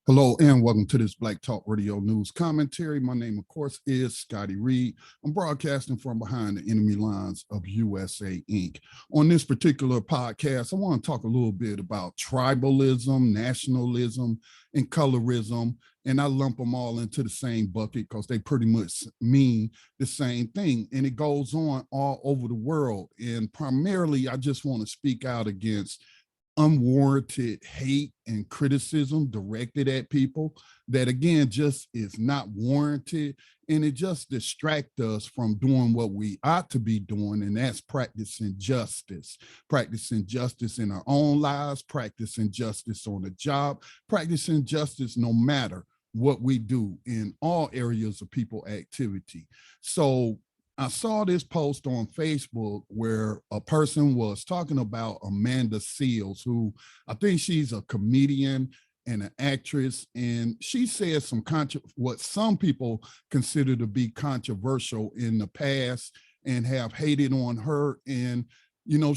Hello and welcome to this Black Talk Radio News Commentary. My name, of course, is Scotty Reed. I'm broadcasting from behind the enemy lines of USA Inc. On this particular podcast, I want to talk a little bit about tribalism, nationalism, and colorism. And I lump them all into the same bucket because they pretty much mean the same thing. And it goes on all over the world. And primarily, I just want to speak out against unwarranted hate and criticism directed at people that, again, just is not warranted, and it just distracts us from doing what we ought to be doing, and that's practicing justice in our own lives, practicing justice on the job, practicing justice no matter what we do in all areas of people activity. So I saw this post on Facebook where a person was talking about Amanda Seales, who I think she's a comedian and an actress, and she said some what some people consider to be controversial in the past and have hated on her. And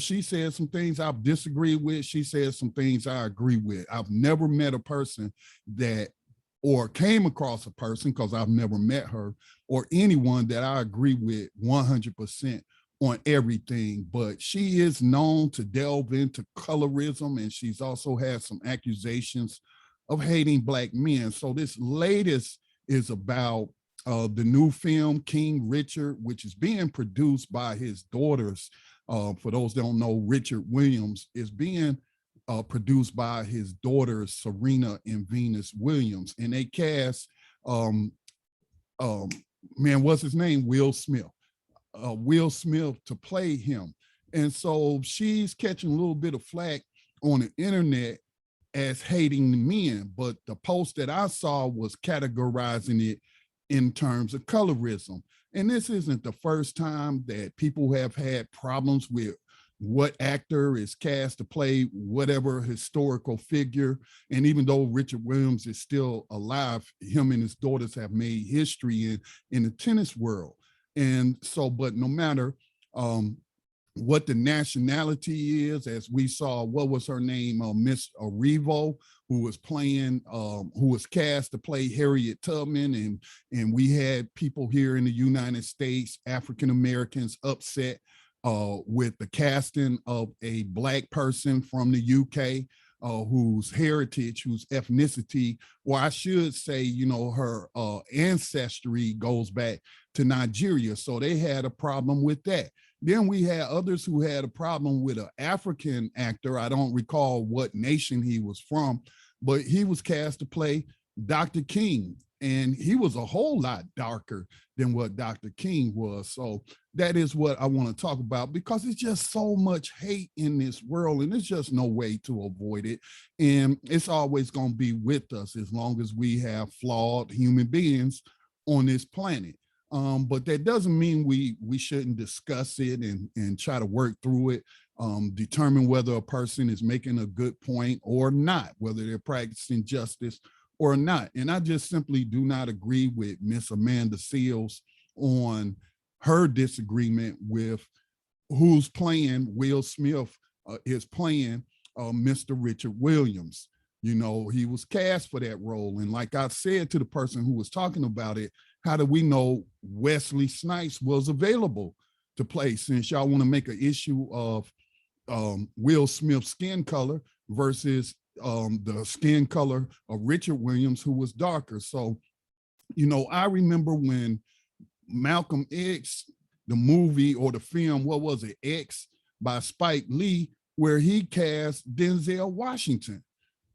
she said some things I've disagreed with. She said some things I agree with. I've never met a person or came across a person, because I've never met her, or anyone that I agree with 100% on everything. But she is known to delve into colorism, and she's also had some accusations of hating Black men. So this latest is about the new film, King Richard, which is being produced by his daughters. For those that don't know, Richard Williams is being produced by his daughters, Serena and Venus Williams. And they cast, what's his name? Will Smith to play him. And so she's catching a little bit of flack on the internet as hating the men, but the post that I saw was categorizing it in terms of colorism. And this isn't the first time that people have had problems with what actor is cast to play whatever historical figure. And even though Richard Williams is still alive, him and his daughters have made history in the tennis world. And so, but no matter what the nationality is, as we saw, what was her name? Miss Revo, who was cast to play Harriet Tubman. And we had people here in the United States, African Americans, upset with the casting of a Black person from the UK, whose heritage, whose ethnicity, or I should say, her ancestry goes back to Nigeria. So they had a problem with that. Then we had others who had a problem with an African actor. I don't recall what nation he was from, but he was cast to play Dr. King. And he was a whole lot darker than what Dr. King was. So that is what I want to talk about, because it's just so much hate in this world, and there's just no way to avoid it. And it's always going to be with us as long as we have flawed human beings on this planet. But that doesn't mean we shouldn't discuss it and try to work through it, determine whether a person is making a good point or not, whether they're practicing justice or not. And I just simply do not agree with Miss Amanda Seales on her disagreement with who's playing Will Smith is playing Mr. Richard Williams. He was cast for that role. And like I said to the person who was talking about it, how do we know Wesley Snipes was available to play, since y'all want to make an issue of Will Smith's skin color versus the skin color of Richard Williams, who was darker. So, I remember when Malcolm X, the movie or the film, what was it, X by Spike Lee, where he cast Denzel Washington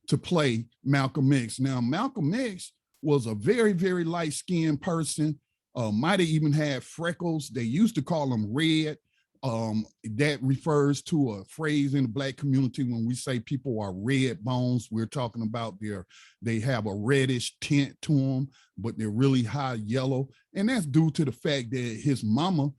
to play Malcolm X. Now, Malcolm X was a very, very light-skinned person, might have even had freckles. They used to call him red. That refers to a phrase in the Black community. When we say people are red bones, we're talking about they have a reddish tint to them, but they're really high yellow. And that's due to the fact that his mother,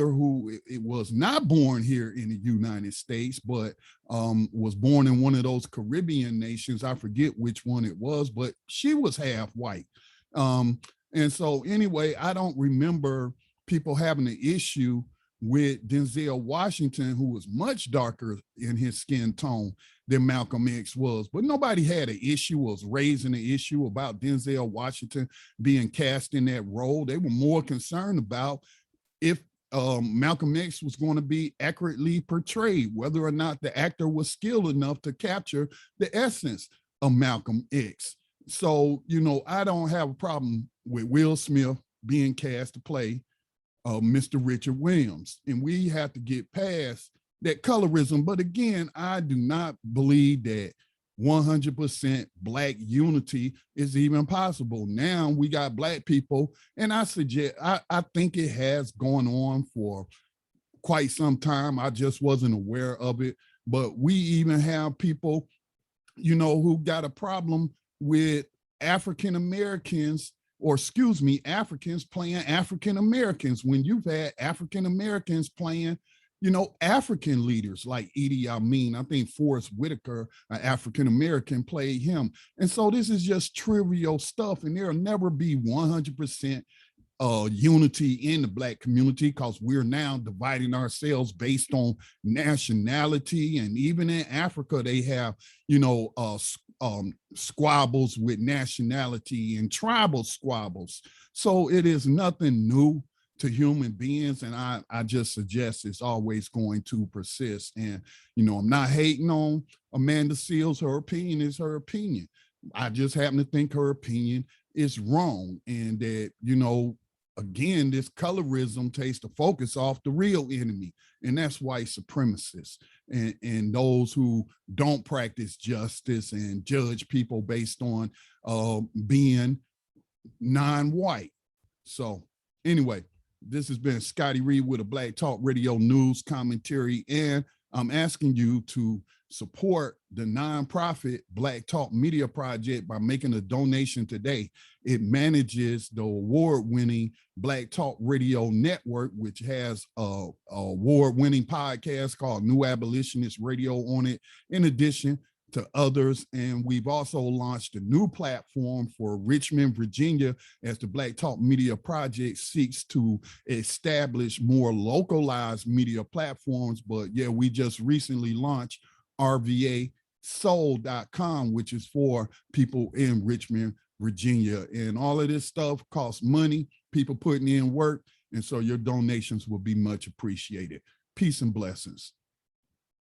who it was not born here in the United States, but was born in one of those Caribbean nations. I forget which one it was, but she was half white. And so anyway, I don't remember people having an issue with Denzel Washington, who was much darker in his skin tone than Malcolm X was. But nobody had an issue, was raising an issue about Denzel Washington being cast in that role. They were more concerned about if Malcolm X was going to be accurately portrayed, whether or not the actor was skilled enough to capture the essence of Malcolm X. So, you know, I don't have a problem with Will Smith being cast to play Mr. Richard Williams. And we have to get past that colorism. But again, I do not believe that 100% Black unity is even possible. Now we got Black people, and I think it has gone on for quite some time. I just wasn't aware of it. But we even have people, you know, who got a problem with African Americans, or excuse me, Africans playing African Americans, when you've had African Americans playing, you know, African leaders like Idi Amin. I think Forrest Whitaker, an African American, played him. And so this is just trivial stuff, and there'll never be 100% unity in the Black community, because we're now dividing ourselves based on nationality. And even in Africa, they have, you know, squabbles with nationality and tribal squabbles. So it is nothing new to human beings, and I just suggest it's always going to persist. And, you know, I'm not hating on Amanda Seales. Her opinion is her opinion. I just happen to think her opinion is wrong, and that, you know, again, this colorism takes the focus off the real enemy, and that's white supremacists and those who don't practice justice and judge people based on being non-white. So anyway, this has been Scotty Reed with a Black Talk Radio News Commentary, and I'm asking you to support the nonprofit Black Talk Media Project by making a donation today. It manages the award-winning Black Talk Radio Network, which has a award-winning podcast called New Abolitionist Radio on it, in addition to others. And we've also launched a new platform for Richmond, Virginia, as the Black Talk Media Project seeks to establish more localized media platforms. But yeah, we just recently launched RVAsoul.com, which is for people in Richmond, Virginia. And all of this stuff costs money, people putting in work, and so your donations will be much appreciated. Peace and blessings.